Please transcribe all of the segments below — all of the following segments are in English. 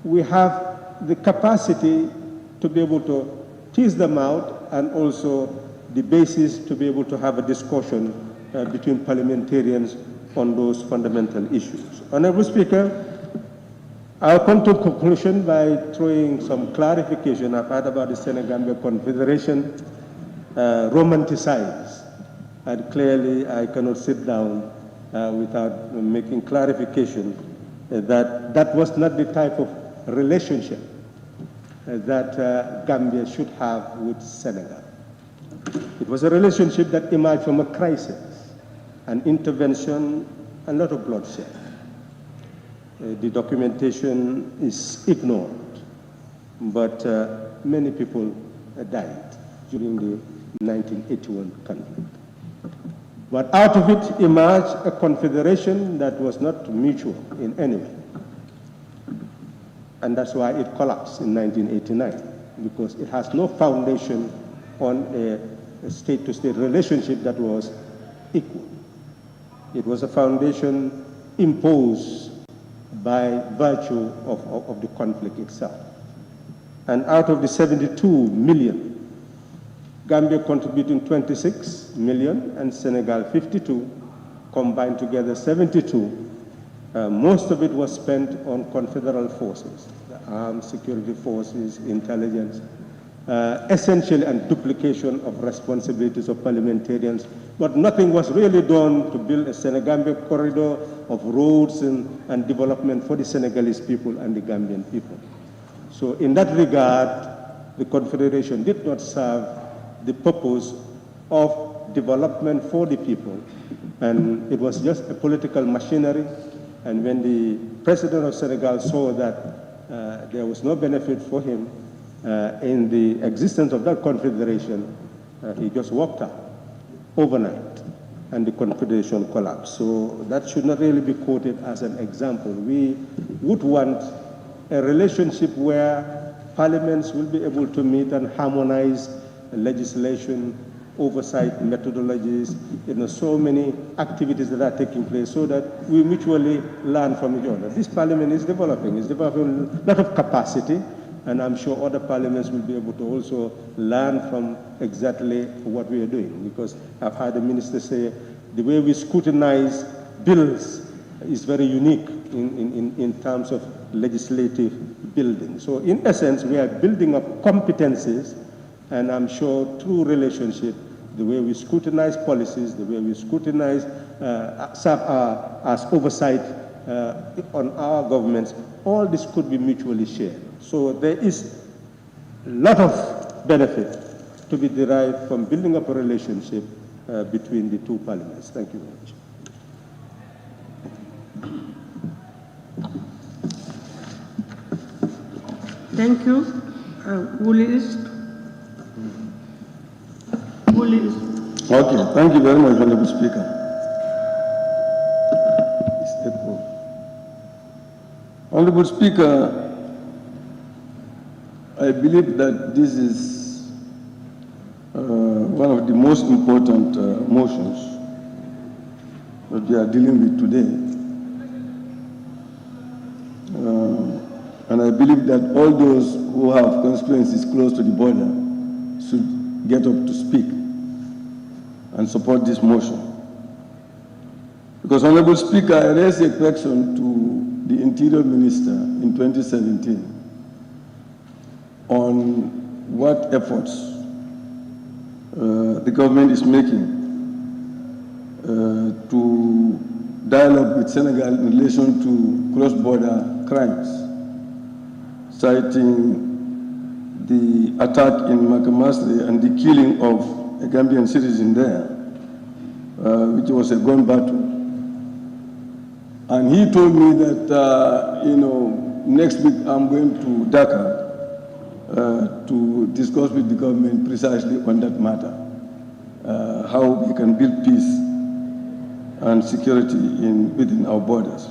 we have the capacity to be able to tease them out, and also the basis to be able to have a discussion between parliamentarians on those fundamental issues. Honorable Speaker, I'll come to a conclusion by throwing some clarification I've had about the Senegambia Confederation romanticized. And clearly, I cannot sit down without making clarification that that was not the type of relationship that Gambia should have with Senegal. It was a relationship that emerged from a crisis, an intervention, a lot of bloodshed. The documentation is ignored, but many people died during the 1981 conflict. But out of it emerged a confederation that was not mutual in any way. And that's why it collapsed in 1989, because it has no foundation on a state-to-state relationship that was equal. It was a foundation imposed by virtue of the conflict itself. And out of the 72 million, Gambia contributing 26 million and Senegal 52, combined together 72. Most of it was spent on confederal forces, the armed security forces, intelligence, essentially and duplication of responsibilities of parliamentarians, but nothing was really done to build a Senegambia corridor of roads and development for the Senegalese people and the Gambian people. So in that regard, the Confederation did not serve the purpose of development for the people, and it was just a political machinery. And when the president of Senegal saw that there was no benefit for him in the existence of that confederation, he just walked out overnight, and the confederation collapsed. So that should not really be quoted as an example. We would want a relationship where parliaments will be able to meet and harmonize legislation, oversight methodologies, so many activities that are taking place, so that we mutually learn from each other. This parliament is developing a lot of capacity, and I'm sure other parliaments will be able to also learn from exactly what we are doing, because I've heard the minister say the way we scrutinize bills is very unique in terms of legislative building. So in essence, we are building up competencies, and I'm sure through relationship, the way we scrutinize policies, the way we scrutinize, serve as oversight on our governments, all this could be mutually shared. So there is a lot of benefit to be derived from building up a relationship between the two parliaments. Thank you very much. Thank you. Okay, thank you very much, Honorable Speaker. Honorable Speaker, I believe that this is one of the most important motions that we are dealing with today. And I believe that all those who have constituencies close to the border should get up to speak and support this motion. Because, Honorable Speaker, I raised a question to the Interior Minister in 2017 on what efforts the government is making to dialogue with Senegal in relation to cross-border crimes, citing the attack in Makamasri and the killing of a Gambian citizen there, which was a gun battle. And he told me that, next week I'm going to Dhaka to discuss with the government precisely on that matter, how we can build peace and security within our borders.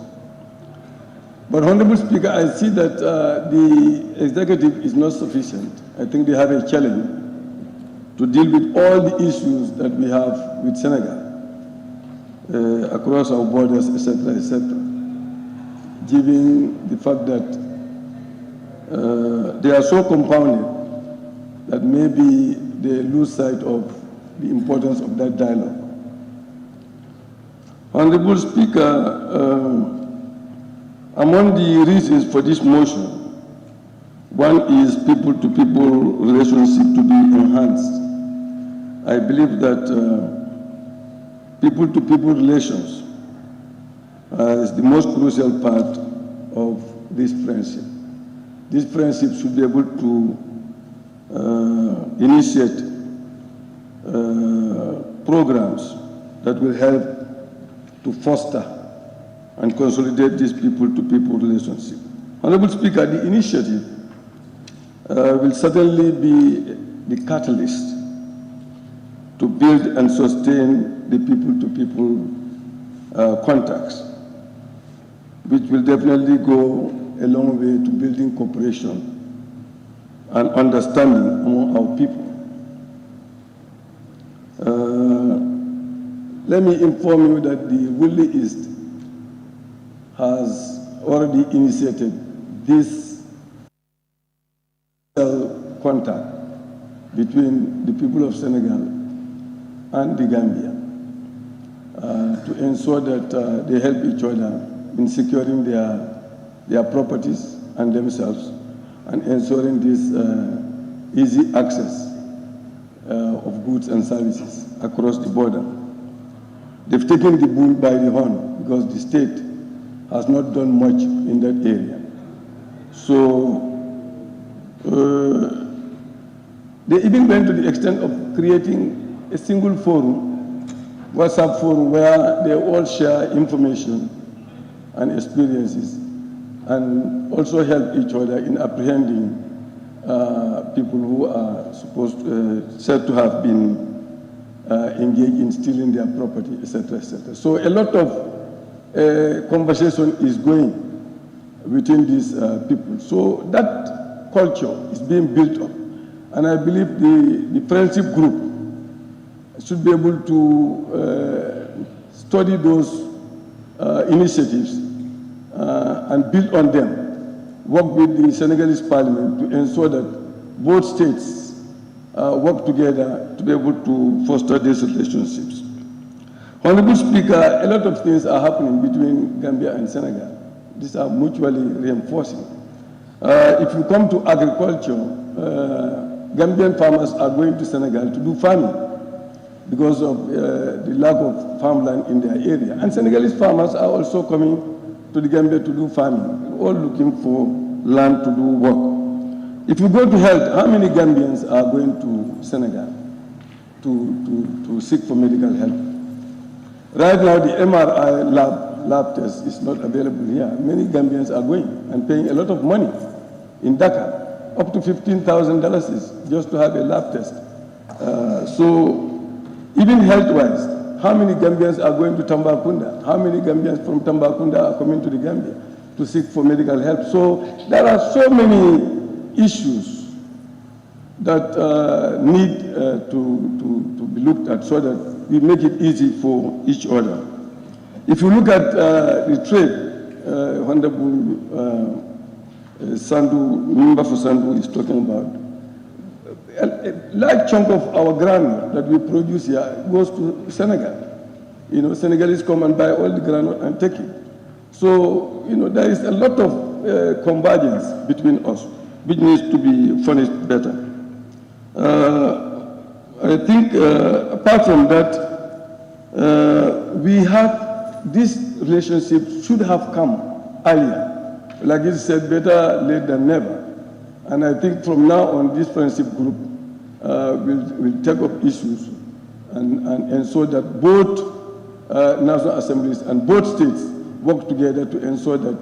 But, Honorable Speaker, I see that the executive is not sufficient. I think they have a challenge to deal with all the issues that we have with Senegal across our borders, etc., given the fact that they are so compounded that maybe they lose sight of the importance of that dialogue. Honorable Speaker, among the reasons for this motion, one is people-to-people relationship to be enhanced. I believe that people-to-people relations is the most crucial part of this friendship. This friendship should be able to initiate programs that will help to foster and consolidate this people-to-people relationship. Honorable Speaker, the initiative will certainly be the catalyst to build and sustain the people-to-people contacts, which will definitely go a long way to building cooperation and understanding among our people. Let me inform you that the Woodley East has already initiated this contact between the people of Senegal and the Gambia to ensure that they help each other in securing their properties and themselves and ensuring this easy access of goods and services across the border. They've taken the bull by the horn because the state has not done much in that area. So they even went to the extent of creating a single forum, WhatsApp forum, where they all share information and experiences and also help each other in apprehending people who are said to have been engaged in stealing their property, etc., etc. So a lot of conversation is going between these people. So that culture is being built up. And I believe the friendship group should be able to study those initiatives and build on them, work with the Senegalese parliament to ensure that both states work together to be able to foster these relationships. Honorable Speaker, a lot of things are happening between Gambia and Senegal. These are mutually reinforcing. If you come to agriculture, Gambian farmers are going to Senegal to do farming because of the lack of farmland in their area. And Senegalese farmers are also coming to the Gambia to do farming, all looking for land to do work. If you go to health, how many Gambians are going to Senegal to seek for medical help? Right now, the MRI lab test is not available here. Many Gambians are going and paying a lot of money in Dakar, up to $15,000 just to have a lab test. So even health-wise, how many Gambians are going to Tambacounda? How many Gambians from Tambacounda are coming to the Gambia to seek for medical help? So there are so many issues that need to be looked at so that we make it easy for each other. If you look at the trade, Honorable Mbafu Sandu is talking about, a large chunk of our granite that we produce here goes to Senegal. You know, Senegalese come and buy all the granite and take it. So, you know, there is a lot of convergence between us, which needs to be furnished better. I think apart from that, we have, this relationship should have come earlier. Like you said, better late than never. And I think from now on, this friendship group will take up issues and ensure that both national assemblies and both states work together to ensure that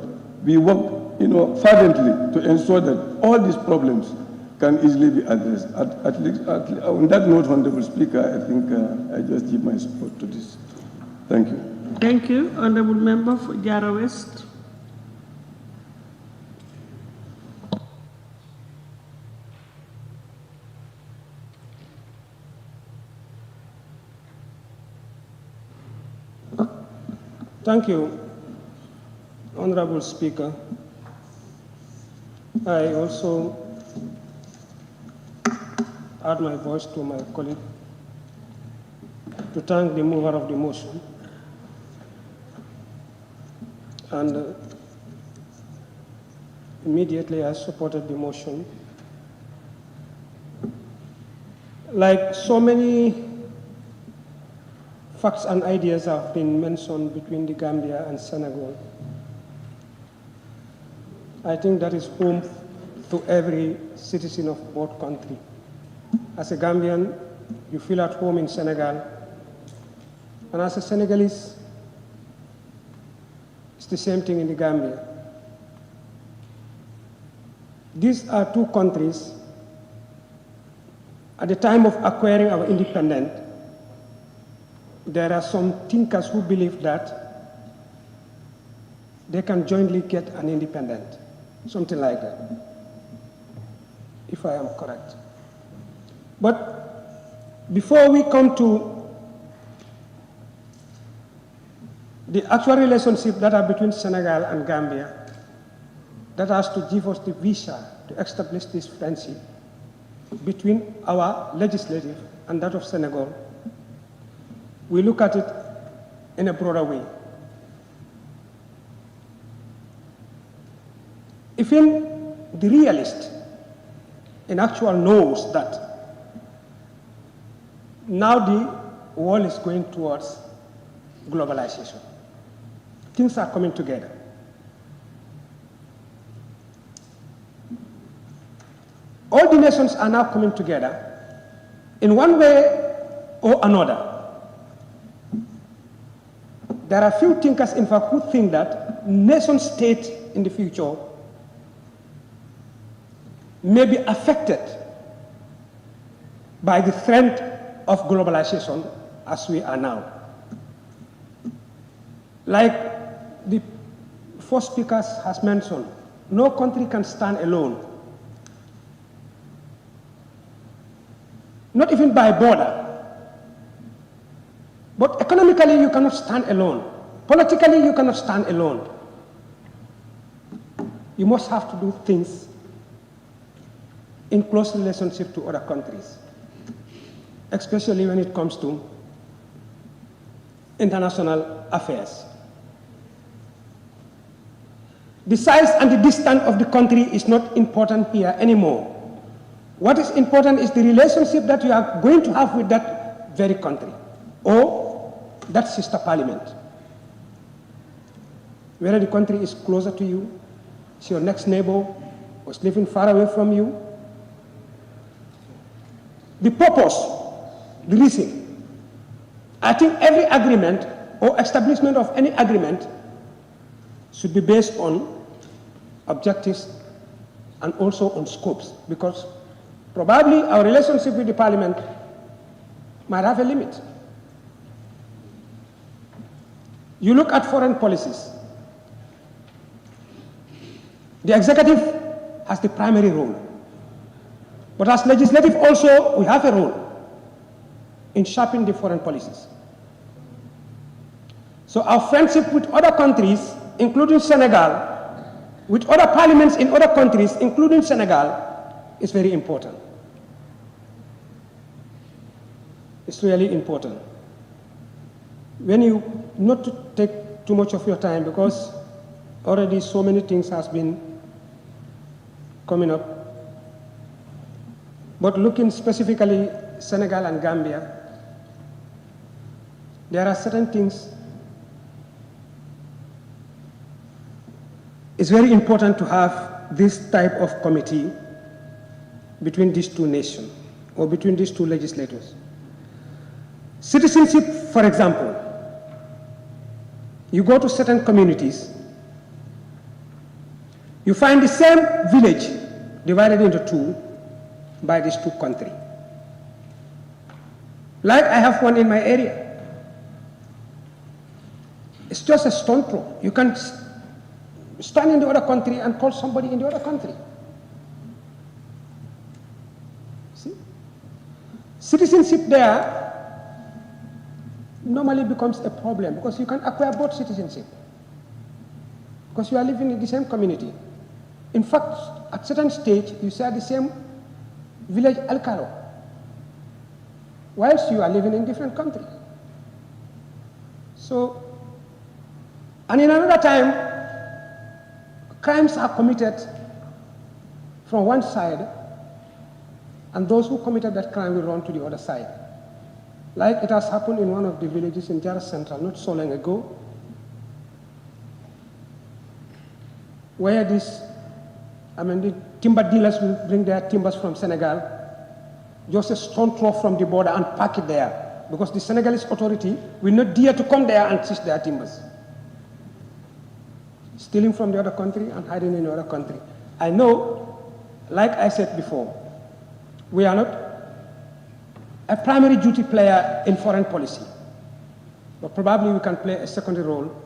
we work, you know, fervently to ensure that all these problems can easily be addressed. At least, on that note, Honorable Speaker, I think I just give my support to this. Thank you. Thank you. Honorable Member for Jara West. Thank you, Honorable Speaker. I also add my voice to my colleague to thank the mover of the motion. And immediately I supported the motion. Like so many facts and ideas have been mentioned between the Gambia and Senegal, I think that is home to every citizen of both countries. As a Gambian, you feel at home in Senegal, and as a Senegalese, it's the same thing in the Gambia. These are two countries. At the time of acquiring our independence, there are some thinkers who believe that they can jointly get an independence, something like that, if I am correct. But before we come to the actual relationship that are between Senegal and Gambia, that has to give us the visa to establish this friendship between our legislative and that of Senegal, we look at it in a broader way. Even the realist in actual knows that now the world is going towards globalization. Things are coming together. All the nations are now coming together in one way or another. There are few thinkers, in fact, who think that nation state in the future may be affected by the trend of globalization as we are now. Like the first speaker has mentioned, no country can stand alone. Not even by border. But economically, you cannot stand alone. Politically, you cannot stand alone. You must have to do things in close relationship to other countries, especially when it comes to international affairs. The size and the distance of the country is not important here anymore. What is important is the relationship that you are going to have with that very country or that sister parliament. Whether the country is closer to you, is your next neighbor, or is living far away from you. The purpose, the reason. I think every agreement or establishment of any agreement should be based on objectives and also on scopes, because probably our relationship with the parliament might have a limit. You look at foreign policies. The executive has the primary role. But as legislative also, we have a role in shaping the foreign policies. So our friendship with other countries, including Senegal, with other parliaments in other countries, including Senegal, is very important. It's really important. When you, not to take too much of your time, because already so many things has been coming up, but looking specifically Senegal and Gambia, there are certain things. It's very important to have this type of committee between these two nations or between these two legislators. Citizenship, for example, you go to certain communities, you find the same village divided into two by these two countries. Like I have one in my area. It's just a stone throw. You can stand in the other country and call somebody in the other country. See? Citizenship there normally becomes a problem because you can acquire both citizenship because you are living in the same community. In fact, at certain stage, you share the same village alcalo, whilst you are living in different countries. So, and in another time, crimes are committed from one side, and those who committed that crime will run to the other side. Like it has happened in one of the villages in Jara Central not so long ago, where the timber dealers will bring their timbers from Senegal, just a stone throw from the border and park it there, because the Senegalese authority will not dare to come there and seize their timbers. Stealing from the other country and hiding in the other country. I know, like I said before, we are not a primary duty player in foreign policy, but probably we can play a secondary role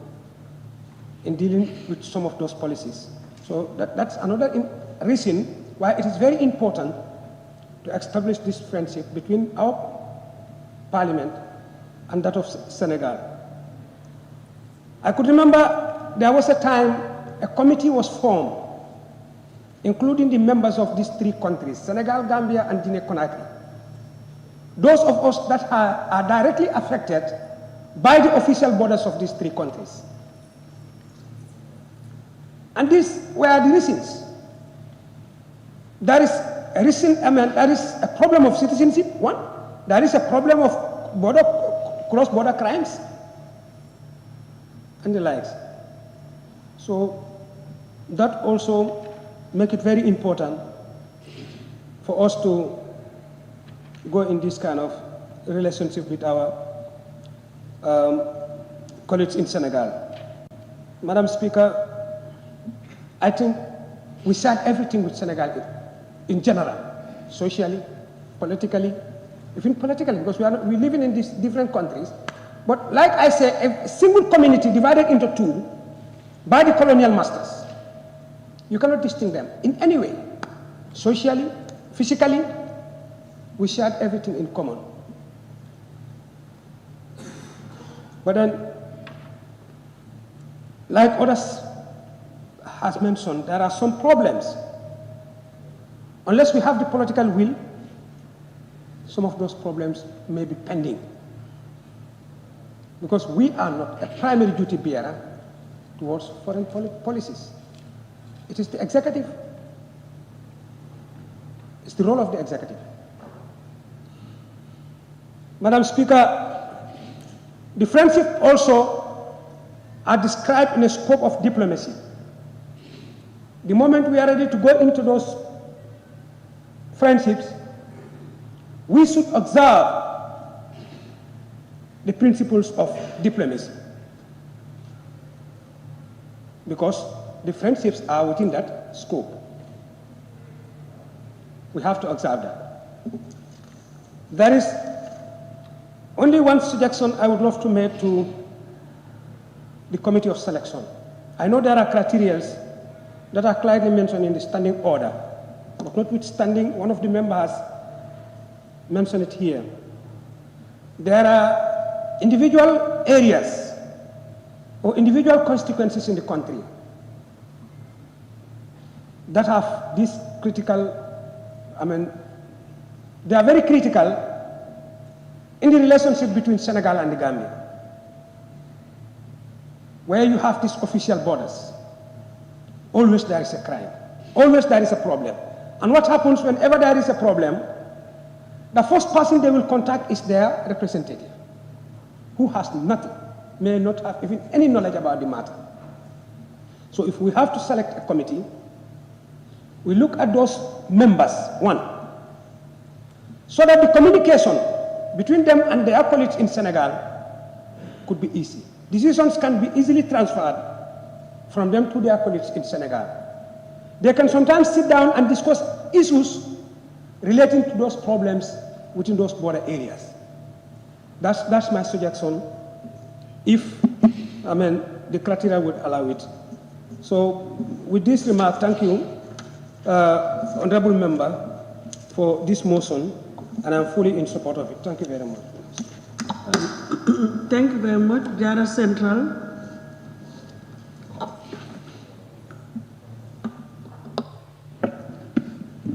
in dealing with some of those policies. So that's another reason why it is very important to establish this friendship between our parliament and that of Senegal. I could remember there was a time a committee was formed, including the members of these three countries, Senegal, Gambia, and Guinea-Conakry. Those of us that are directly affected by the official borders of these three countries. And these were the reasons. There is a problem of citizenship, one. There is a problem of cross-border crimes, and the likes. So that also make it very important for us to go in this kind of relationship with our colleagues in Senegal. Madam Speaker, I think we share everything with Senegal in general, socially, politically, even politically, because we're living in these different countries. But like I say, a single community divided into two by the colonial masters, you cannot distinguish them in any way. Socially, physically, we shared everything in common. But then, like others has mentioned, there are some problems. Unless we have the political will, some of those problems may be pending. Because we are not a primary duty bearer towards foreign policies. It is the executive. It's the role of the executive. Madam Speaker, the friendship also are described in a scope of diplomacy. The moment we are ready to go into those friendships, we should observe the principles of diplomacy, because the friendships are within that scope. We have to observe that. There is only one suggestion I would love to make to the committee of selection. I know there are criteria that are clearly mentioned in the standing order, but notwithstanding, one of the members mentioned it here. There are individual areas or individual constituencies in the country that have this critical, they are very critical in the relationship between Senegal and the Gambia, where you have these official borders. Always there is a crime. Always there is a problem. And what happens whenever there is a problem, the first person they will contact is their representative, who has nothing, may not have even any knowledge about the matter. So if we have to select a committee, we look at those members, one, so that the communication between them and their colleagues in Senegal could be easy. Decisions can be easily transferred from them to their colleagues in Senegal. They can sometimes sit down and discuss issues relating to those problems within those border areas. That's my suggestion, if the criteria would allow it. So with this remark, thank you, Honorable Member, for this motion, and I'm fully in support of it. Thank you very much. Thank you very much. Jara Central.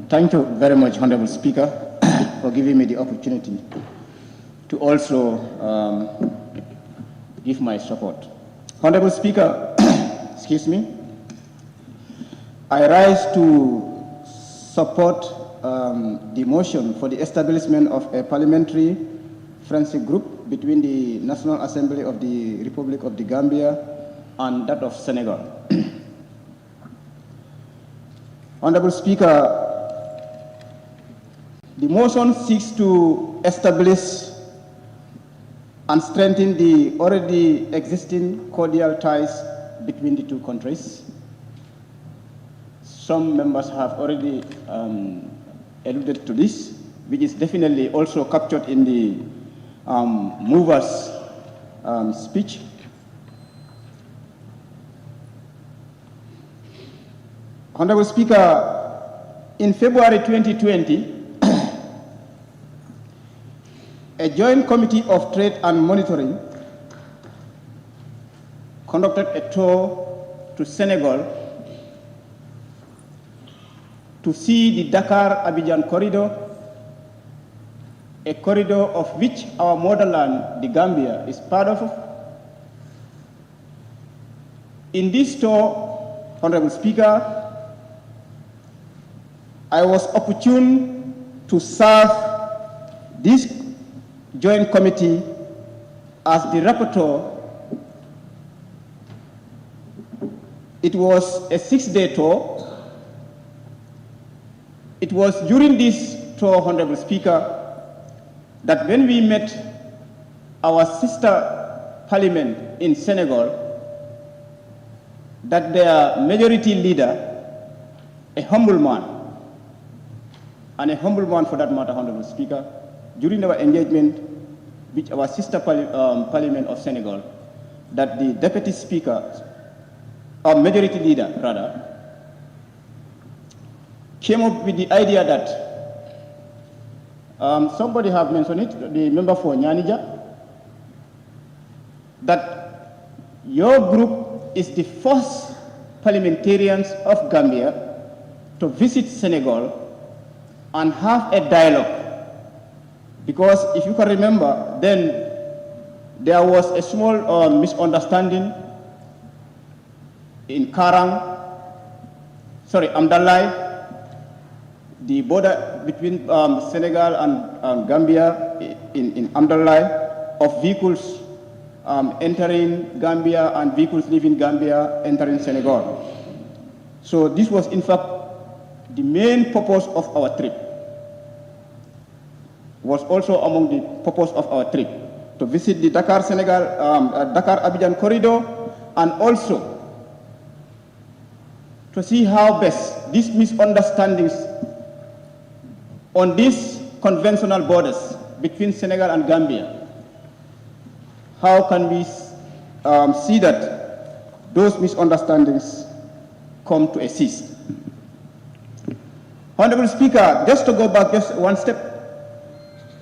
Thank you very much, Honorable Speaker, for giving me the opportunity to also give my support. Honorable Speaker, excuse me, I rise to support the motion for the establishment of a parliamentary friendship group between the National Assembly of the Republic of the Gambia and that of Senegal. Honorable Speaker, the motion seeks to establish and strengthen the already existing cordial ties between the two countries. Some members have already alluded to this, which is definitely also captured in the movers' speech. Honorable Speaker, in February 2020, a joint committee of trade and monitoring conducted a tour to Senegal to see the Dakar-Abidjan corridor, a corridor of which our motherland, the Gambia, is part of. In this tour, Honorable Speaker, I was opportune to serve this joint committee as the rapporteur. It was a 6-day tour. It was during this tour, Honorable Speaker, that when we met our sister parliament in Senegal, that their majority leader, a humble man, and a humble one for that matter, Honorable Speaker, during our engagement with our sister parliament of Senegal, that the deputy speaker, or majority leader rather, came up with the idea that, somebody have mentioned it, the member for Nyanija, that your group is the first parliamentarians of Gambia to visit Senegal and have a dialogue. Because if you can remember, then there was a small misunderstanding in Amdalai, the border between Senegal and Gambia in Amdalai, of vehicles entering Gambia and vehicles leaving Gambia entering Senegal. So this was in fact the main purpose of our trip, was also among the purpose of our trip, to visit the Dakar-Abidjan corridor, and also to see how best these misunderstandings on these conventional borders between Senegal and Gambia, how can we see that those misunderstandings come to a cease. Honorable Speaker, just to go back just one step,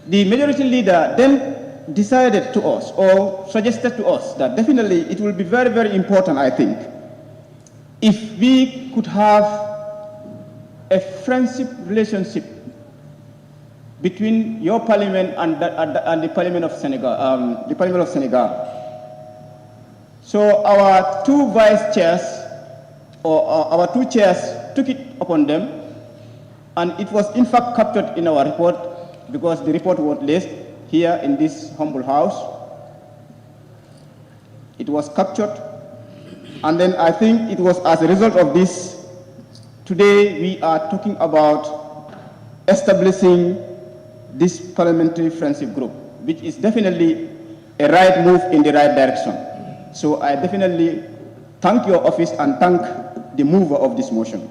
the majority leader then decided to us, or suggested to us, that definitely it will be very, very important, I think, if we could have a friendship relationship between your parliament and the Parliament of Senegal, So our two vice chairs, or our two chairs, took it upon them, and it was in fact captured in our report, because the report was placed here in this humble house. It was captured, and then I think it was as a result of this, today we are talking about establishing this parliamentary friendship group, which is definitely a right move in the right direction. So I definitely thank your office and thank the mover of this motion.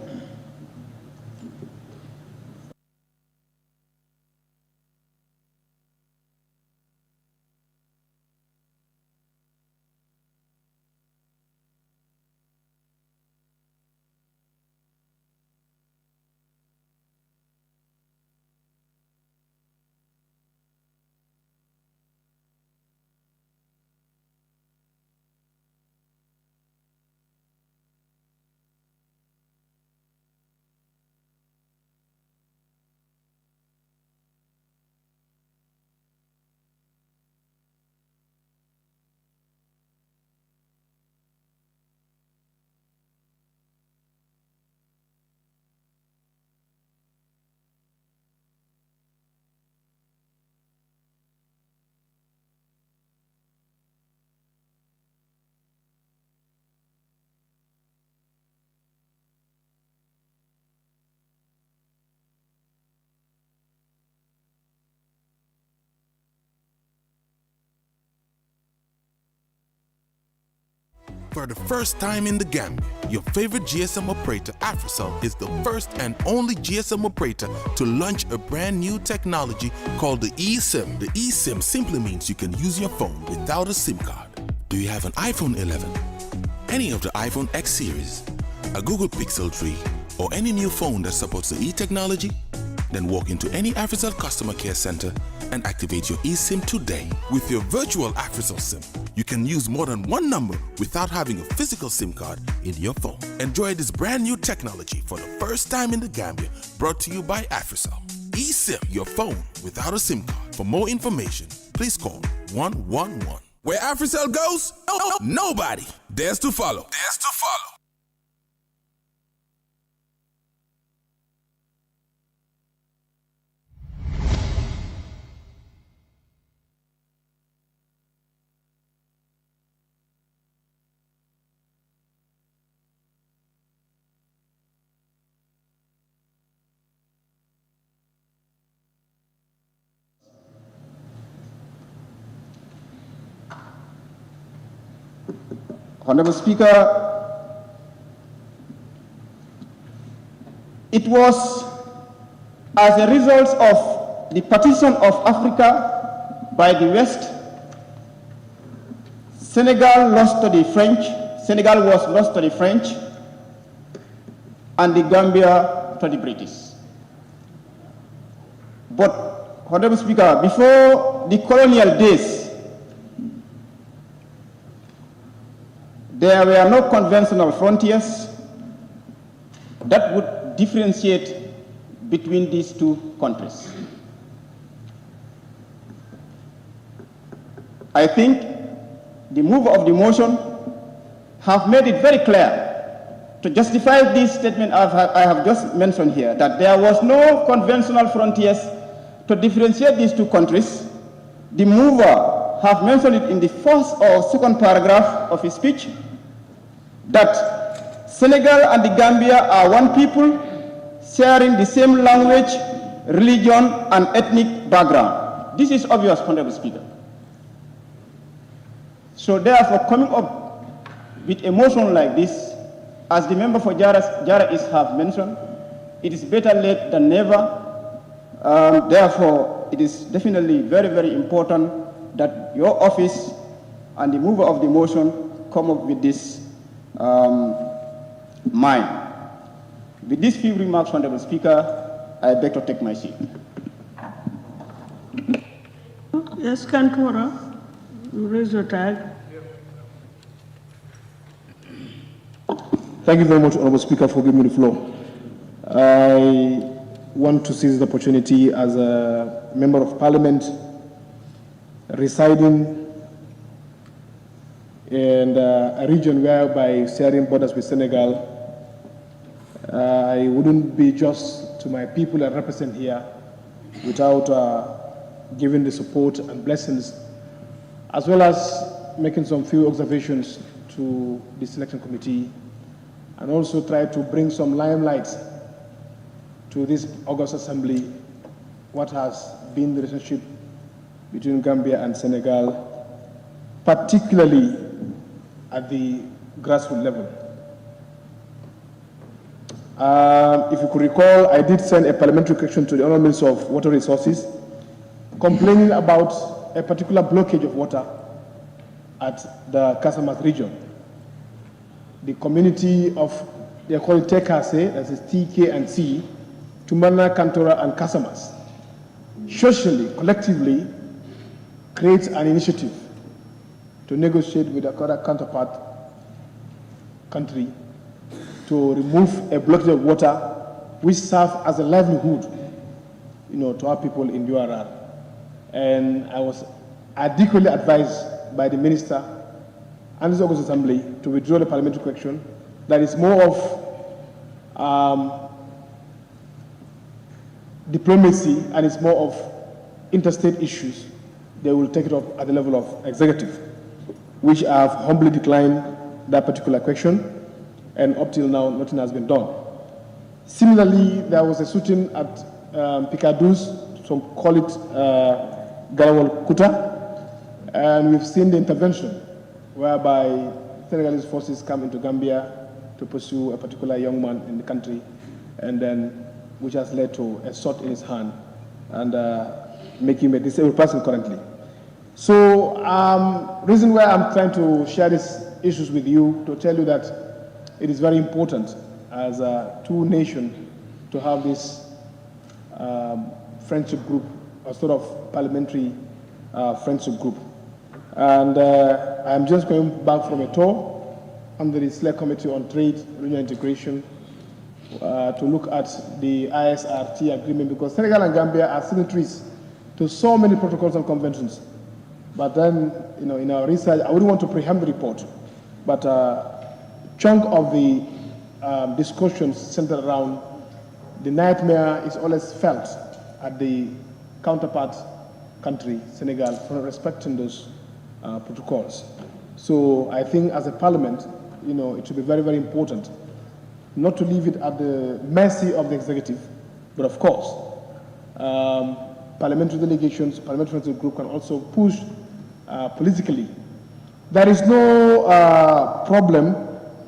For the first time in the Gambia, your favorite GSM operator, Africell, is the first and only GSM operator to launch a brand new technology called the eSIM. The eSIM simply means you can use your phone without a SIM card. Do you have an iPhone 11, any of the iPhone X series, a Google Pixel 3, or any new phone that supports the e-technology? Then walk into any Africell customer care center and activate your eSIM today. With your virtual Africell SIM, you can use more than one number without having a physical SIM card in your phone. Enjoy this brand new technology for the first time in the Gambia, brought to you by Africell. eSIM, your phone without a SIM card. For more information, please call 111. Where Africell goes, nobody dares to follow. Honorable Speaker, it was as a result of the partition of Africa by the West, Senegal was lost to the French, and the Gambia to the British. But, Honorable Speaker, before the colonial days, there were no conventional frontiers that would differentiate between these two countries. I think the mover of the motion have made it very clear to justify this statement I have just mentioned here, that there was no conventional frontiers to differentiate these two countries. The mover have mentioned it in the first or second paragraph of his speech, that Senegal and the Gambia are one people sharing the same language, religion, and ethnic background. This is obvious, Honorable Speaker. So therefore, coming up with a motion like this, as the member for Jara East have mentioned, it is better late than never. Therefore, it is definitely very, very important that your office and the mover of the motion come up with this mind. With these few remarks, Honorable Speaker, I beg to take my seat. Yes, Kantora, raise your tag. Thank you very much, Honorable Speaker, for giving me the floor. I want to seize the opportunity as a member of Parliament residing in a region whereby sharing borders with Senegal, I wouldn't be just to my people I represent here without giving the support and blessings, as well as making some few observations to the selection committee, and also try to bring some limelight to this August Assembly, what has been the relationship between Gambia and Senegal, particularly at the grassroots level. If you could recall, I did send a parliamentary question to the Honourable Minister of Water Resources complaining about a particular blockage of water at the Casamance region. The community of, they call it Tekase, that is TK and C, Tumana, Kantora, and Casamance, socially, collectively, creates an initiative to negotiate with a counterpart country to remove a blockage of water which serves as a livelihood, to our people in URR. And I was adequately advised by the minister and the August Assembly to withdraw the parliamentary question. That is more of diplomacy, and it's more of interstate issues. They will take it up at the level of executive, which I have humbly declined that particular question, and up till now, nothing has been done. Similarly, there was a shooting at Picadus, some call it Garawal Kuta, and we've seen the intervention whereby Senegalese forces come into Gambia to pursue a particular young man in the country, and then which has led to a sword in his hand and making him a disabled person currently. So, reason why I'm trying to share these issues with you, to tell you that it is very important as two nations to have this friendship group, a sort of parliamentary friendship group. And I'm just going back from a tour under the Select Committee on Trade, Regional Integration, to look at the ISRT agreement, because Senegal and Gambia are signatories to so many protocols and conventions. But then, you know, in our research, I wouldn't want to preempt the report, but a chunk of the discussions centered around the nightmare is always felt at the counterpart country, Senegal, for respecting those protocols. So I think as a parliament, you know, it should be very, very important not to leave it at the mercy of the executive, but of course, parliamentary delegations, parliamentary group can also push politically. There is no problem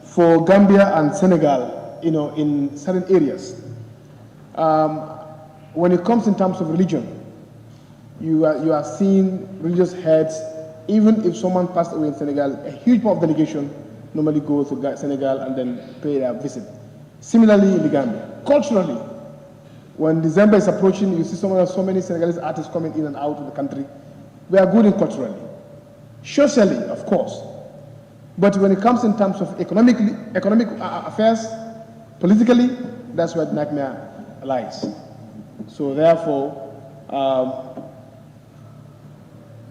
for Gambia and Senegal, you know, in certain areas. When it comes in terms of religion, you are seeing religious heads. Even if someone passed away in Senegal, a huge part of the delegation normally go to Senegal and then pay a visit. Similarly in the Gambia, culturally, when December is approaching, you see so many Senegalese artists coming in and out of the country. We are good in culturally. Socially, of course. But when it comes in terms of economic affairs, politically, that's where the nightmare lies. So therefore,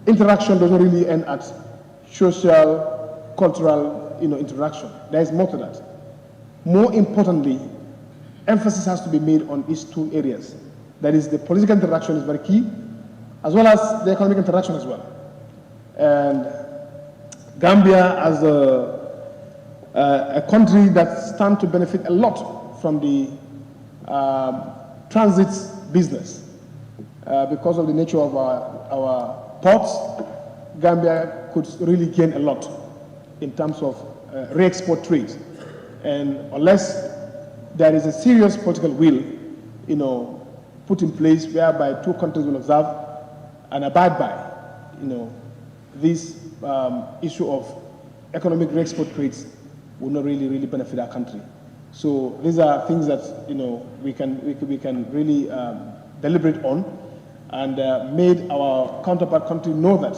interaction doesn't really end at social, cultural, you know, interaction. There is more to that. More importantly, emphasis has to be made on these two areas. That is, the political interaction is very key, as well as the economic interaction as well. And Gambia, as a country that stands to benefit a lot from the transit business, because of the nature of our ports, Gambia could really gain a lot in terms of re-export trade. And unless there is a serious political will, you know, put in place whereby two countries will observe and abide by, you know, this issue of economic re-export trades will not really benefit our country. So these are things that, you know, we can really deliberate on, and made our counterpart country know that,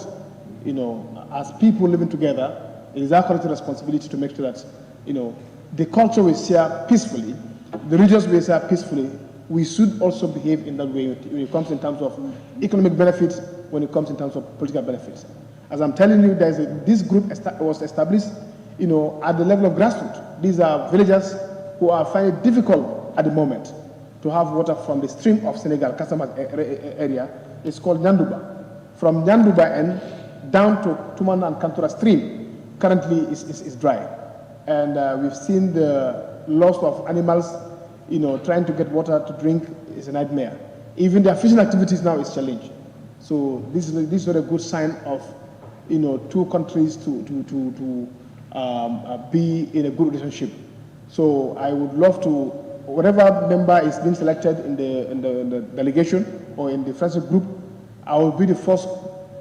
you know, as people living together, it is our collective responsibility to make sure that, you know, the culture we share peacefully, the regions we share peacefully, we should also behave in that way when it comes in terms of economic benefits, when it comes in terms of political benefits. As I'm telling you, this group was established, you know, at the level of grassroots. These are villagers who are finding it difficult at the moment to have water from the stream of Senegal, Casamance area. It's called Nyanduba. From Nyanduba and down to Tumana and Kantura stream, currently is dry. And we've seen the loss of animals, you know, trying to get water to drink is a nightmare. Even their fishing activities now is challenged. So this is not a good sign of, you know, two countries to be in a good relationship. So I would love to, whatever member is being selected in the delegation or in the friendship group, I will be the first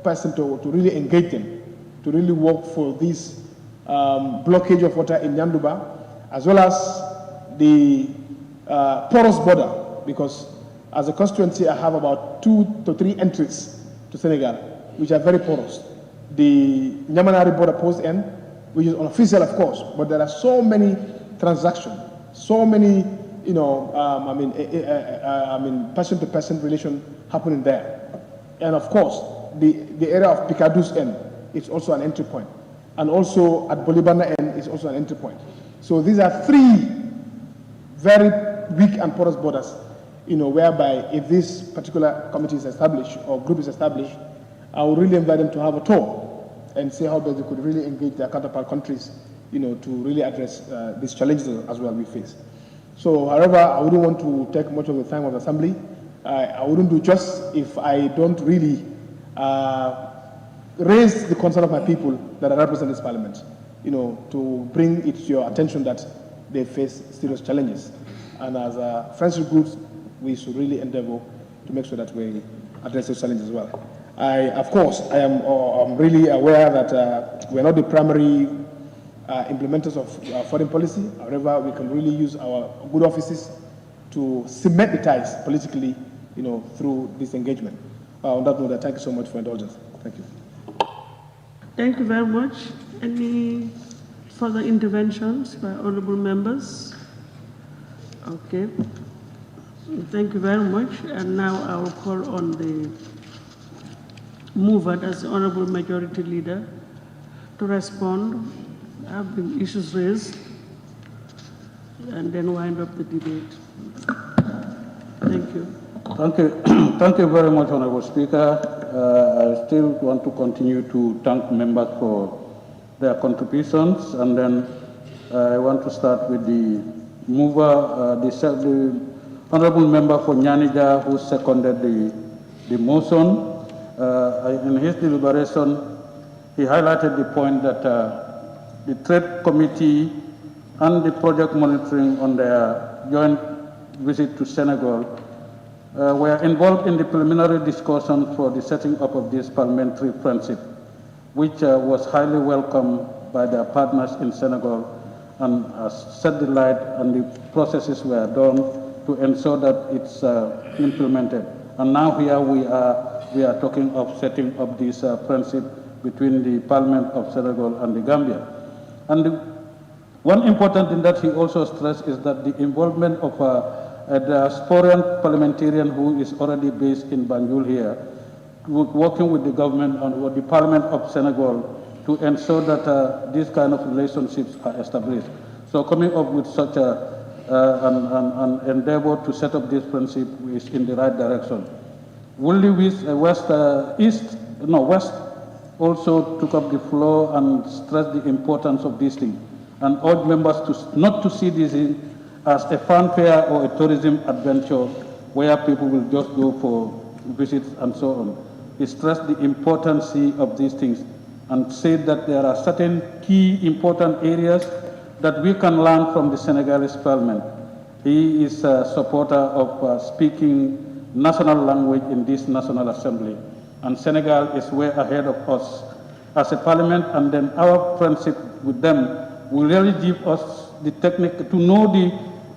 person to really engage them, to really work for this blockage of water in Nyanduba, as well as the porous border, because as a constituency I have about 2 to 3 entries to Senegal, which are very porous. The Nyamanari border post end, which is unofficial, of course, but there are so many transactions, so many, you know, person-to-person relation happening there. And of course, the area of Picardus end is also an entry point. And also at Bolibana end is also an entry point. So these are 3 very weak and porous borders, you know, whereby if this particular committee is established or group is established, I would really invite them to have a tour and see how best they could really engage their counterpart countries, you know, to really address these challenges as well we face. So, however, I wouldn't want to take much of the time of the assembly. I wouldn't do just if I don't really raise the concern of my people that I represent this parliament. to bring it to your attention that they face serious challenges. And as friendship groups, we should really endeavor to make sure that we address those challenges as well. Of course, I'm really aware that we're not the primary implementers of foreign policy. However, we can really use our good offices to cement the ties politically, through this engagement. On that note, thank you so much for indulgence. Thank you. Thank you very much. Any further interventions by honorable members? Okay. Thank you very much. And now I will call on the mover, as the honorable majority leader, to respond. Have been issues raised, and then wind up the debate. Thank you. Thank you. Thank you very much, Honorable Speaker. I still want to continue to thank members for their contributions, and then I want to start with the mover, the honorable member for Nyanija, who seconded the motion. In his deliberation, he highlighted the point that the Trade Committee and the project monitoring on their joint visit to Senegal were involved in the preliminary discussion for the setting up of this parliamentary friendship, which was highly welcomed by their partners in Senegal and set the light, and the processes were done to ensure that it's implemented. And now here we are talking of setting up this friendship between the Parliament of Senegal and the Gambia. And one important thing that he also stressed is that the involvement of a diasporan parliamentarian who is already based in Banjul here, working with the government and with the Parliament of Senegal to ensure that these kind of relationships are established. So coming up with such an endeavor to set up this friendship is in the right direction. Wulli West also took up the floor and stressed the importance of these things and urged members not to see this as a fanfare or a tourism adventure where people will just go for visits and so on. He stressed the importance of these things and said that there are certain key important areas that we can learn from the Senegalese parliament. He is a supporter of speaking national language in this National Assembly. And Senegal is way ahead of us as a parliament, and then our friendship with them will really give us the technique to know the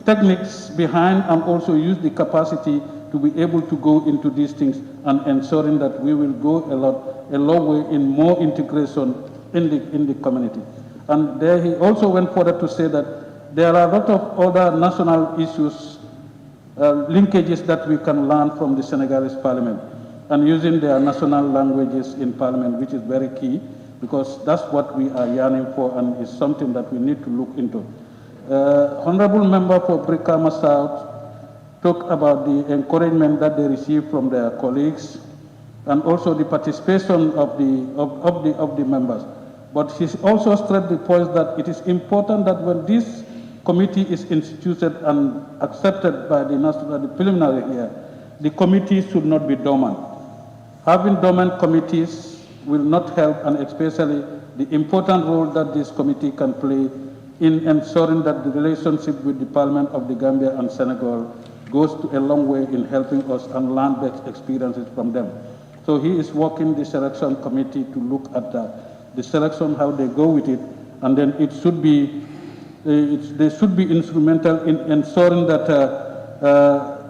techniques behind and also use the capacity to be able to go into these things and ensuring that we will go a long way in more integration in the community. And there he also went further to say that there are a lot of other national issues, linkages that we can learn from the Senegalese parliament, and using their national languages in parliament, which is very key, because that's what we are yearning for and is something that we need to look into. Honorable member for Brikama South talked about the encouragement that they receive from their colleagues and also the participation of the members. But he also stressed the point that it is important that when this committee is instituted and accepted by the preliminary here, the committee should not be dormant. Having dormant committees will not help, and especially the important role that this committee can play in ensuring that the relationship with the Parliament of the Gambia and Senegal goes to a long way in helping us and learn best experiences from them. So he is working the selection committee to look at the selection, how they go with it, and then it should be, they should be instrumental in ensuring that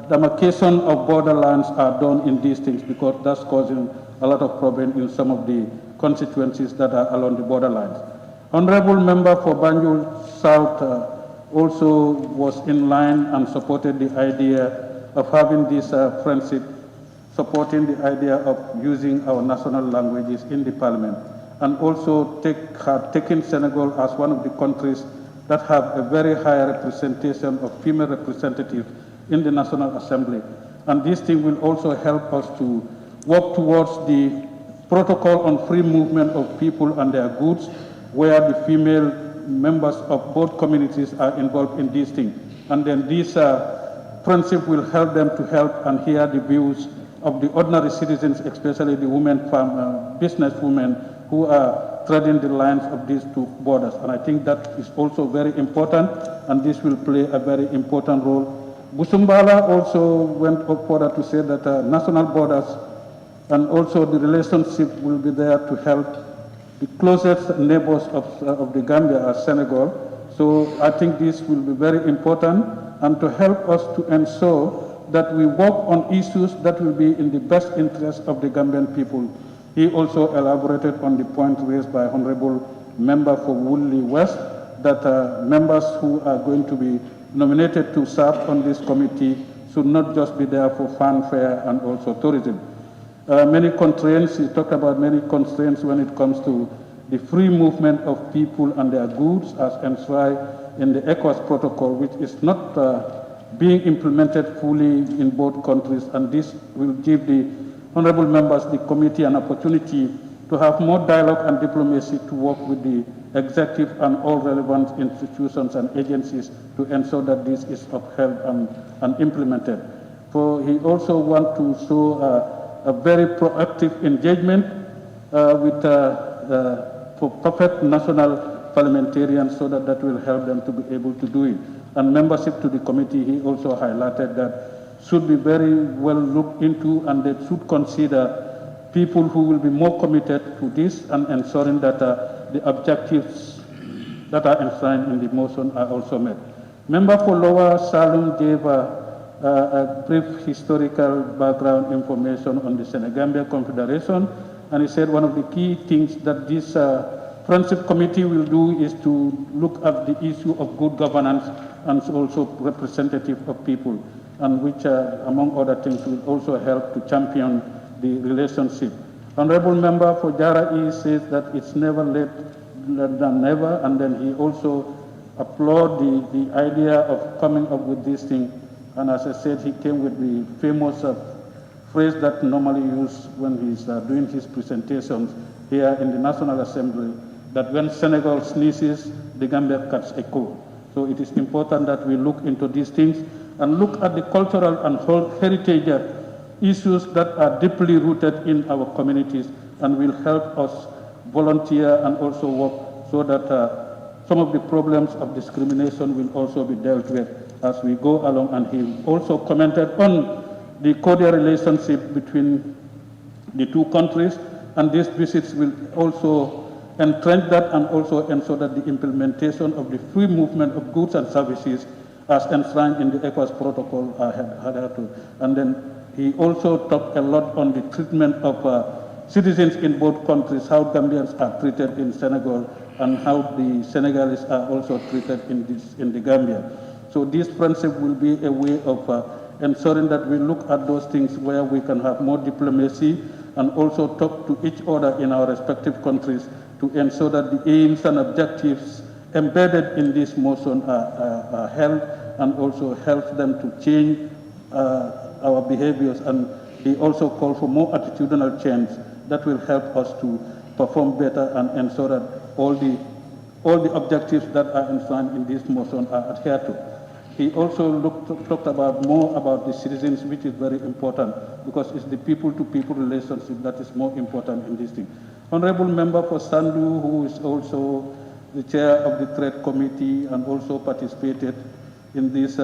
demarcation of borderlines are done in these things, because that's causing a lot of problem in some of the constituencies that are along the borderlines. Honorable member for Banjul South also was in line and supported the idea of having this friendship, supporting the idea of using our national languages in the parliament, and also taking Senegal as one of the countries that have a very high representation of female representatives in the National Assembly. And this thing will also help us to work towards the protocol on free movement of people and their goods, where the female members of both communities are involved in these things. And then this friendship will help them to help and hear the views of the ordinary citizens, especially the women business women who are threading the lines of these two borders. And I think that is also very important, and this will play a very important role. Busumbala also went up further to say that national borders and also the relationship will be there to help the closest neighbors of the Gambia as Senegal. So I think this will be very important, and to help us to ensure that we work on issues that will be in the best interest of the Gambian people. He also elaborated on the point raised by Honorable Member for Woodley West, that members who are going to be nominated to serve on this committee should not just be there for fanfare and also tourism. Many constraints, he talked about many constraints when it comes to the free movement of people and their goods as enshrined in the ECOWAS protocol, which is not being implemented fully in both countries, and this will give the honorable members, the committee, an opportunity to have more dialogue and diplomacy to work with the executive and all relevant institutions and agencies to ensure that this is upheld and implemented. For he also wants to show a very proactive engagement with for perfect national parliamentarians, so that will help them to be able to do it. And membership to the committee, he also highlighted that should be very well looked into, and they should consider people who will be more committed to this and ensuring that the objectives that are enshrined in the motion are also met. Member for Lower Salum gave a brief historical background information on the Senegambia Confederation, and he said one of the key things that this Friendship Committee will do is to look at the issue of good governance and also representative of people, and which, among other things, will also help to champion the relationship. Honorable Member for Jara East says that it's never late than never, and then he also applauded the idea of coming up with this thing. And as I said, he came with the famous phrase that normally used when he's doing his presentations here in the National Assembly, that when Senegal sneezes, the Gambia cuts a cold. So it is important that we look into these things and look at the cultural and heritage issues that are deeply rooted in our communities, and will help us volunteer and also work so that some of the problems of discrimination will also be dealt with as we go along. And he also commented on the cordial relationship between the two countries, and these visits will also entrench that and also ensure that the implementation of the free movement of goods and services as enshrined in the ECOWAS protocol are adhered to. And then he also talked a lot on the treatment of citizens in both countries, how Gambians are treated in Senegal and how the Senegalese are also treated in the Gambia. So this friendship will be a way of ensuring that we look at those things where we can have more diplomacy and also talk to each other in our respective countries to ensure that the aims and objectives embedded in this motion are held, and also helps them to change our behaviors. And he also called for more attitudinal change that will help us to perform better and ensure that all the objectives that are enshrined in this motion are adhered to. He also talked more about the citizens, which is very important, because it's the people-to-people relationship that is more important in this thing. Honorable Member for Sandu, who is also the chair of the Trade Committee and also participated in this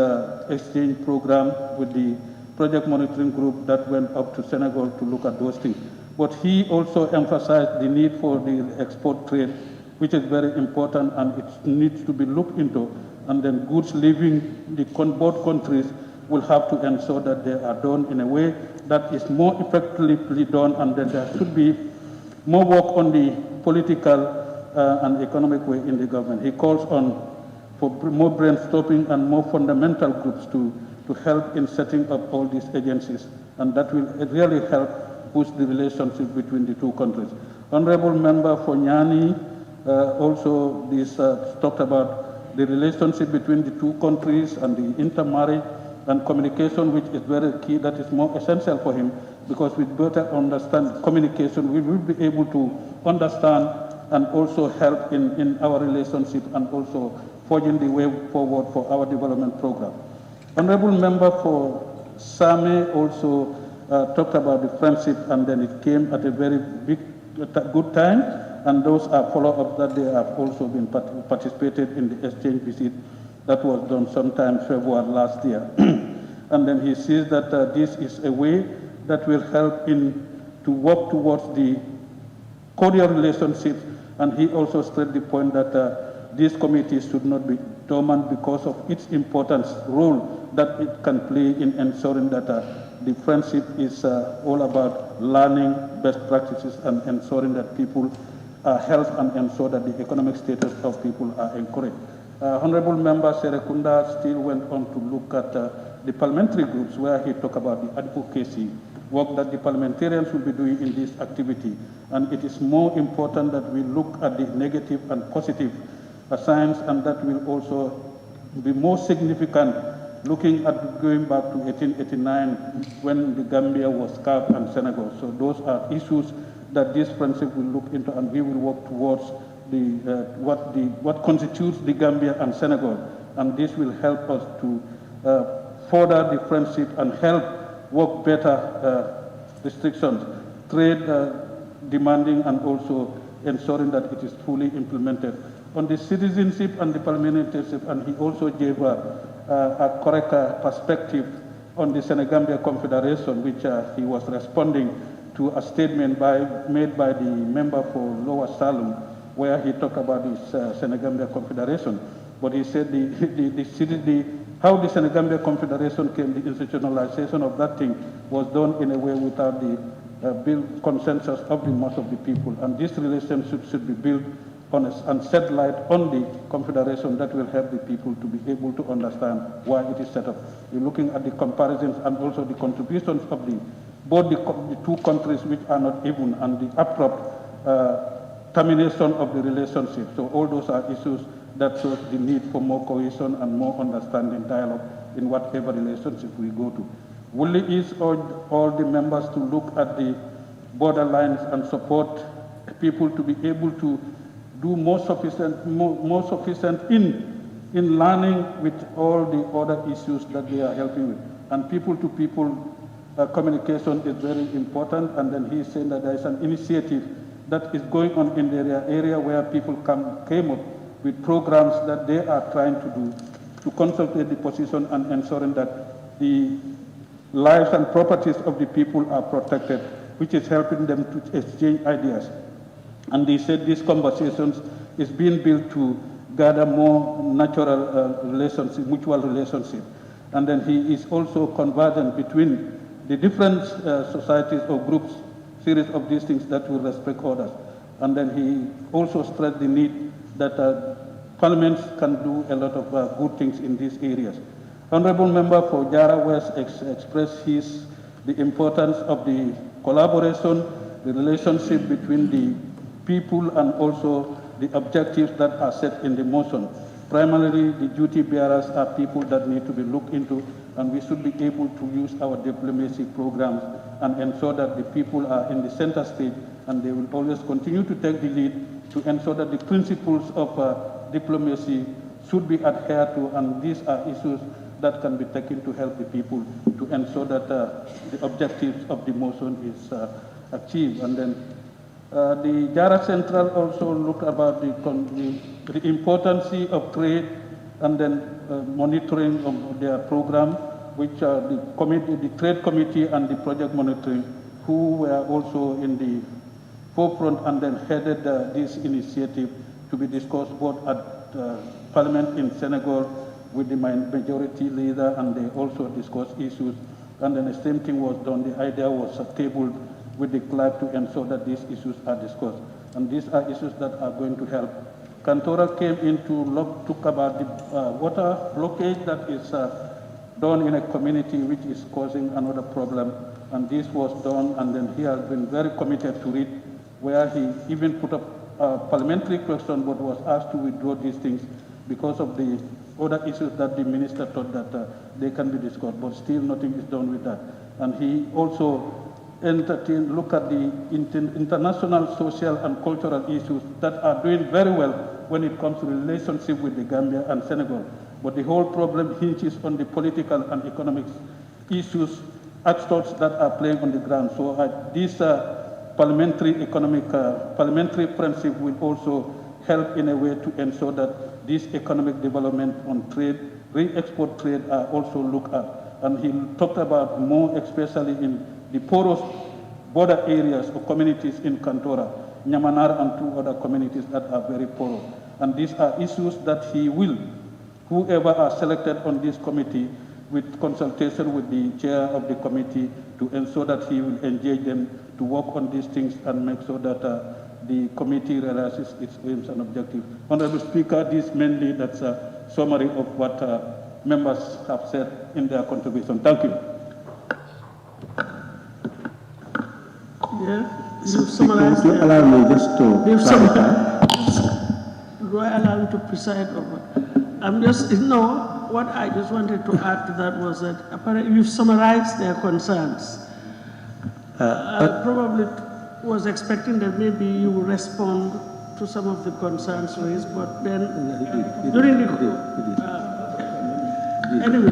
exchange program with the project monitoring group that went up to Senegal to look at those things. But he also emphasized the need for the export trade, which is very important, and it needs to be looked into. And then goods leaving both countries will have to ensure that they are done in a way that is more effectively done, and then there should be more work on the political and economic way in the government. He calls on for more brainstorming and more fundamental groups to help in setting up all these agencies, and that will really help boost the relationship between the two countries. Honorable Member for Nyani also talked about the relationship between the two countries and the intermarriage and communication, which is very key, that is more essential for him, because with better understand communication, we will be able to understand and also help in our relationship and also forging the way forward for our development program. Honorable Member for Same also talked about the friendship, and then it came at a very good time, and those are follow-ups that they have also been participated in the exchange visit that was done sometime February last year. And then he sees that this is a way that will help to work towards the cordial relationships, and he also stressed the point that these committees should not be dormant because of its importance role that it can play in ensuring that the friendship is all about learning best practices and ensuring that people are helped and ensure that the economic status of people are encouraged. Honorable Member Serekunda still went on to look at the parliamentary groups where he talked about the advocacy work that the parliamentarians will be doing in this activity. And it is more important that we look at the negative and positive signs, and that will also be more significant looking at going back to 1889 when the Gambia was carved and Senegal. So those are issues that this friendship will look into, and we will work towards what constitutes the Gambia and Senegal. And this will help us to further the friendship and help work better restrictions, trade demanding, and also ensuring that it is fully implemented. On the citizenship and the parliamentarianship, and he also gave a correct perspective on the Senegambia Confederation, which he was responding to a statement made by the member for Lower Salem, where he talked about this Senegambia Confederation. But he said how the Senegambia Confederation came, the institutionalization of that thing was done in a way without the built consensus of the most of the people. And this relationship should be built on and shed light on the Confederation that will help the people to be able to understand why it is set up. We're looking at the comparisons and also the contributions of both the two countries which are not even, and the abrupt termination of the relationship. So all those are issues that shows the need for more cohesion and more understanding dialogue in whatever relationship we go to. Woolley is all the members to look at the borderlines and support people to be able to do more sufficient in learning with all the other issues that they are helping with. And people-to-people communication is very important. And then he's saying that there is an initiative that is going on in the area where people came up with programs that they are trying to do to consolidate the position and ensuring that the lives and properties of the people are protected, which is helping them to exchange ideas. And they said these conversations is being built to gather more natural relationship, mutual relationship. And then he is also convergent between the different societies or groups, series of these things that will respect others. And then he also stressed the need that parliaments can do a lot of good things in these areas. Honorable Member for Jara West expressed the importance of the collaboration, the relationship between the people, and also the objectives that are set in the motion. Primarily, the duty bearers are people that need to be looked into, and we should be able to use our diplomacy programs and ensure that the people are in the center stage, and they will always continue to take the lead to ensure that the principles of diplomacy should be adhered to, and these are issues that can be taken to help the people to ensure that the objectives of the motion is achieved. And then the Jara Central also looked about the importance of trade, and then monitoring of their program, which the trade committee and the project monitoring, who were also in the forefront and then headed this initiative to be discussed both at Parliament in Senegal with the majority leader, and they also discussed issues. And then the same thing was done. The idea was tabled with the clerk to ensure that these issues are discussed. And these are issues that are going to help. Kantora came in to talk about the water blockage that is done in a community which is causing another problem. And this was done, and then he has been very committed to it, where he even put up a parliamentary question but was asked to withdraw these things because of the other issues that the minister thought that they can be discussed, but still nothing is done with that. And he also look at the international social and cultural issues that are doing very well when it comes to relationship with the Gambia and Senegal. But the whole problem hinges on the political and economic issues, actors that are playing on the ground. So this parliamentary friendship will also help in a way to ensure that this economic development on trade, re-export trade are also looked at. And he talked about more especially in the porous border areas or communities in Kantora, Nyamanar and two other communities that are very porous. And these are issues that he will, whoever are selected on this committee, with consultation with the chair of the committee, to ensure that he will engage them to work on these things and make sure that the committee realizes its aims and objectives. Honorable Speaker, this mainly that's a summary of what members have said in their contribution. Thank you. Yeah, you've summarized. Could you allow me just to clarify? Do I allow you to preside over? I'm just, what I just wanted to add to that was that apparently you've summarized their concerns. I probably was expecting that maybe you will respond to some of the concerns raised, but then during the anyway,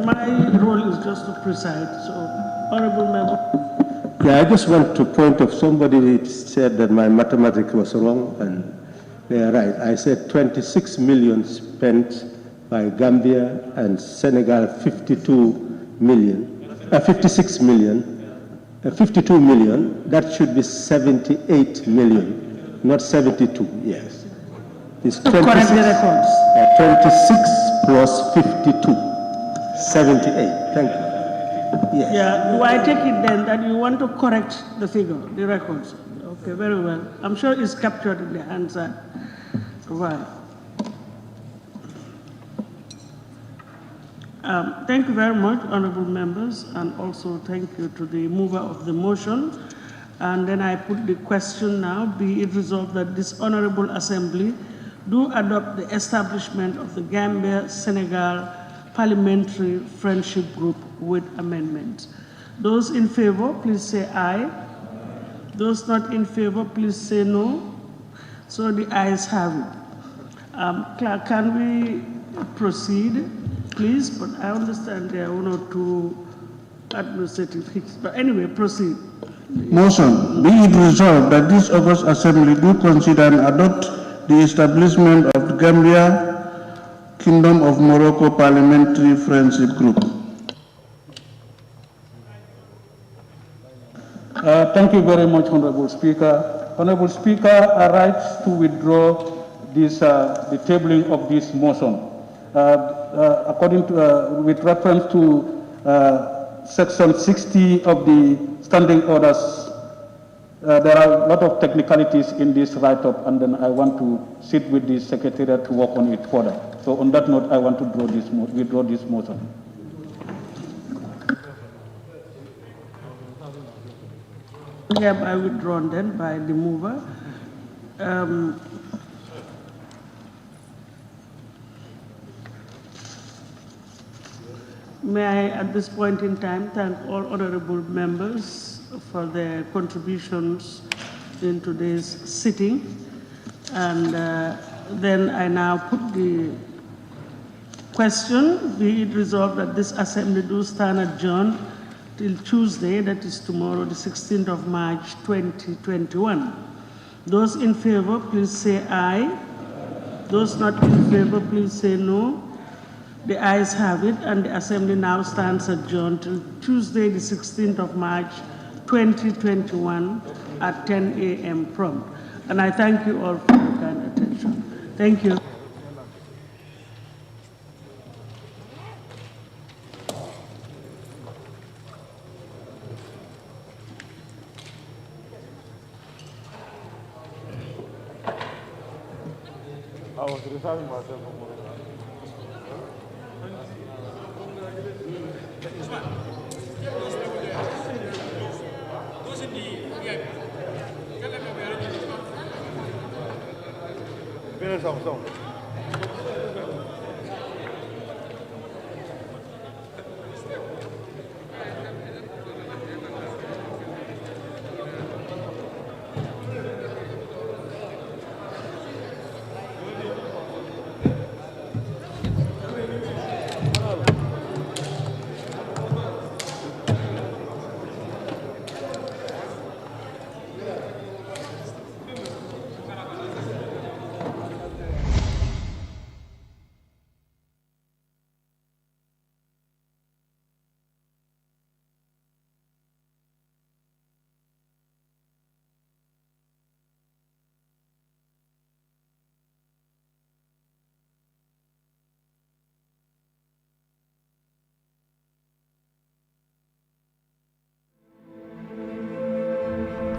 my role is just to preside. So, honorable member. Yeah, I just want to point of somebody said that my mathematics was wrong, and they are right. I said 26 million spent by Gambia and Senegal, 52 million. That should be 78 million, not 72. Yes, it's 26. Correct the records. 26 plus 52, 78. Thank you. Yes. Yeah, do I take it then that you want to correct the figure, the records? Okay, very well. I'm sure it's captured in the answer. Right. Thank you very much, honorable members, and also thank you to the mover of the motion. And then I put the question now, be it resolved that this honorable assembly do adopt the establishment of the Gambia-Senegal Parliamentary Friendship Group with amendment. Those in favor, please say aye. Those not in favor, please say no. So the ayes have it. Clerk, can we proceed, please? But I understand there are one or two administrative hiccups. But anyway, proceed. Motion, be it resolved that this August Assembly do consider and adopt the establishment of the Gambia Kingdom of Morocco Parliamentary Friendship Group. Thank you very much, Honorable Speaker. Honorable Speaker, I write to withdraw this, the tabling of this motion. According to, with reference to Section 60 of the Standing Orders, there are a lot of technicalities in this write-up, and then I want to sit with the Secretariat to work on it further. So on that note, I want to withdraw this motion. Hereby withdrawn then by the mover. May I, at this point in time, thank all honorable members for their contributions in today's sitting. And then I now put the question, be it resolved that this assembly do stand adjourned till Tuesday, that is tomorrow, the 16th of March, 2021. Those in favor, please say aye. Those not in favor, please say no. The ayes have it, and the assembly now stands adjourned till Tuesday, the 16th of March, 2021 at 10 a.m. prompt. And I thank you all for your kind attention. Thank you. I was reserving myself for more. Finish some.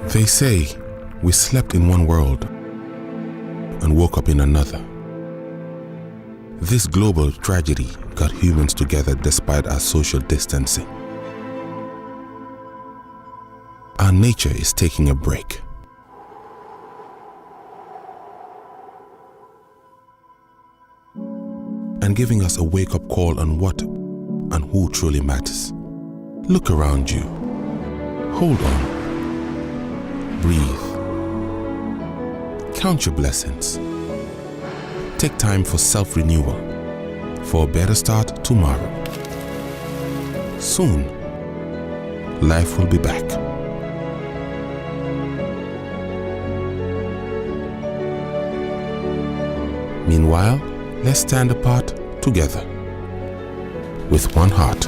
They say we slept in one world and woke up in another. This global tragedy got humans together despite our social distancing. Our nature is taking a break. And giving us a wake-up call on what and who truly matters. Look around you. Hold on. Breathe. Count your blessings. Take time for self-renewal, for a better start tomorrow. Soon, life will be back. Meanwhile, let's stand apart together with one heart.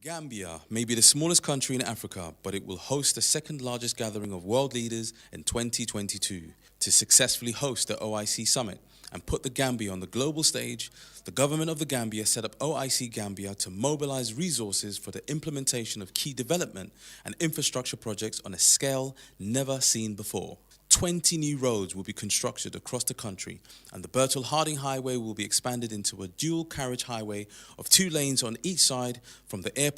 Gambia may be the smallest country in Africa, but it will host the second largest gathering of world leaders in 2022. To successfully host the OIC Summit and put the Gambia on the global stage, the government of the Gambia set up OIC Gambia to mobilize resources for the implementation of key development and infrastructure projects on a scale never seen before. 20 new roads will be constructed across the country, and the Bertel-Harding Highway will be expanded into a dual carriage highway of 2 lanes on each side from the airport